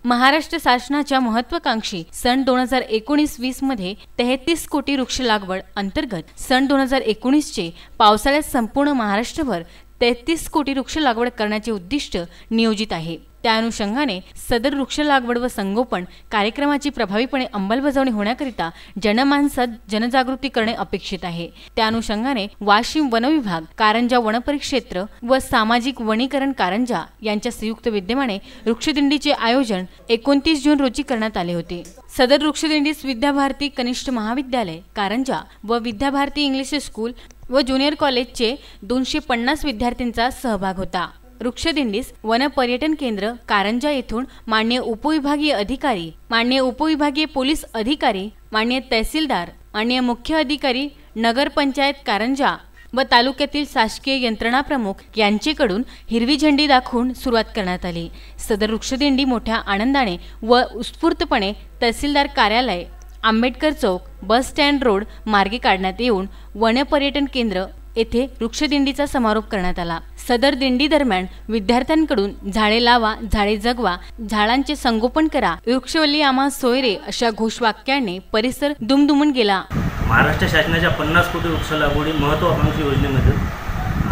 महाराष्ट्र शासनाच्या महत्त्वाकांक्षी सन 2019-20 मध्ये 33 कोटी वृक्ष लागवड अंतर्गत सन 2019 चे पावसाळ्यात संपूर्ण महाराष्ट्रभर 33 कोटी वृक्ष लागवड करण्याचे उद्दिष्ट नियोजित आहे। त्या अनुषंगाने सदर वृक्ष लागवड व संगोपन कार्यक्रमाची प्रभावीपणे अंमलबजावणी होण्याकरिता जनमानसात जनजागृती करणे अपेक्षित आहे। त्या अनुषंगाने वाशिम वन विभाग, कारंजा वनपरिक्षेत्र व सामाजिक वनीकरण कारंजा यांच्या संयुक्त विद्यमाने वृक्षदिंडीचे आयोजन 29 जून रोजी करण्यात आले होते। सदर वृक्षदिंडीस विद्याभारती कनिष्ठ महाविद्यालय कारंजा व विद्याभारती इंग्लिश स्कूल व ज्युनियर कॉलेजचे 250 विद्यार्थ्यांचा सहभाग होता। वृक्षदिंडीस वन पर्यटन केंद्र कारंजा येथून माननीय उपविभागीय अधिकारी, माननीय उपविभागीय पोलीस अधिकारी, माननीय तहसीलदार, माननीय मुख्य अधिकारी नगर पंचायत कारंजा व तालुक्यातील शासकीय यंत्रणा प्रमुख यांचेकडून हिरवी झेंडी दाखवून सुरुवात करण्यात आली। सदर वृक्षदिंडी मोठ्या आनंदाने व उत्स्फूर्तपणे तहसीलदार कार्यालय, आंबेडकर चौक, बस स्टँड रोड मार्गे काढण्यात येऊन वन पर्यटन केंद्र येथे वृक्षदिंडीचा समारोप करण्यात आला। सदर दिंडी दरम्यान विद्यार्थ्यांकडून झाडे लावा, झाडे जगवा, झाडांचे संगोपन करा, वृक्षवल्ली आम्हा सोयरे अशा घोषवाक्याने परिसर दुमदुमून गेला। महाराष्ट्र शासनाच्या 50 कोटी वृक्ष लागवडी महत्त्वाकांक्षी योजनेमध्ये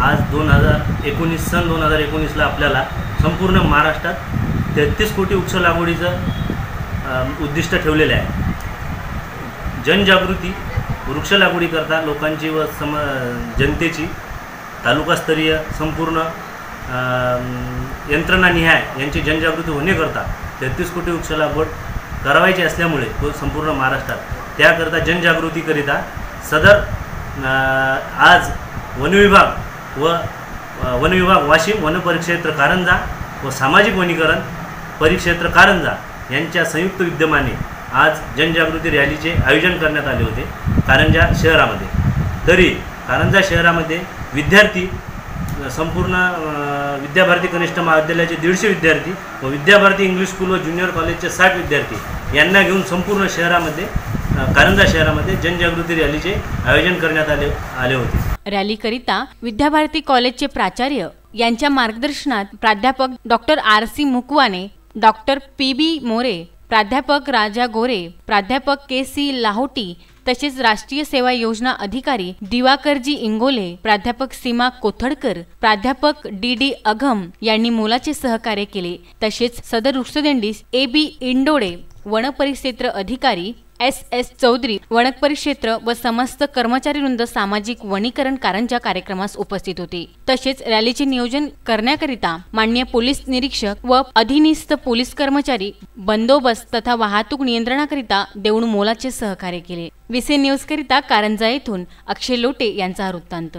आज सन 2019ला आपल्याला संपूर्ण महाराष्ट्रात 33 कोटी वृक्ष लागवडीचं उद्दिष्ट ठेवलेले आहे। जनजागृती वृक्ष लागवडी करता लोकांची व जनतेची तालुकास्तरीय संपूर्ण यंत्रणानिहाय यांची जनजागृती होण्याकरता 33 कोटी वृक्ष लागवड करावायची असल्यामुळे तो संपूर्ण महाराष्ट्रात त्याकरता जनजागृतीकरिता सदर आज वन विभाग वाशिम वनपरिक्षेत्र कारंजा व सामाजिक वनीकरण परिक्षेत्र कारंजा यांच्या संयुक्त विद्यमाने आज जनजागृती रॅलीचे आयोजन करण्यात आले होते कारंजा शहरामध्ये। तरी कारंजा शहरामध्ये विद्यार्थी संपूर्ण विद्याभारती कनिष्ठ महाविद्यालयाचे 150 विद्यार्थी व विद्याभारती इंग्लिश स्कूल व ज्युनियर कॉलेजचे 60 विद्यार्थी यांना घेऊन संपूर्ण शहरामध्ये कारंजा शहरामध्ये जनजागृती रॅलीचे आयोजन करण्यात आले होते। रॅलीकरिता विद्याभारती कॉलेजचे प्राचार्य यांच्या मार्गदर्शनात प्राध्यापक doctor RC Mukwane, doctor PB More, प्राध्यापक राजा गोरे, प्राध्यापक KC लाहोटी तसेच राष्ट्रीय सेवा योजना अधिकारी दिवाकरजी इंगोले, प्राध्यापक सीमा कोथडकर, प्राध्यापक DD अघम यांनी मोलाचे सहकार्य केले। तसेच सदर वृक्षदिंडीस AB इंडोडे, वनपरिक्षेत्र अधिकारी SS चौधरी, वनपरिक्षेत्र व समस्त कर्मचारीवृंद सामाजिक वनीकरण कारंजा कार्यक्रमास उपस्थित होते। तसेच रॅलीचे नियोजन करण्याकरिता माननीय पोलीस निरीक्षक व अधिनिस्थ पोलीस कर्मचारी बंदोबस्त तथा वाहतूक नियंत्रणाकरिता देऊन मोलाचे सहकार्य केले। विसे न्यूज करिता कारंजा येथून अक्षय लोटे यांचा वृत्तांत।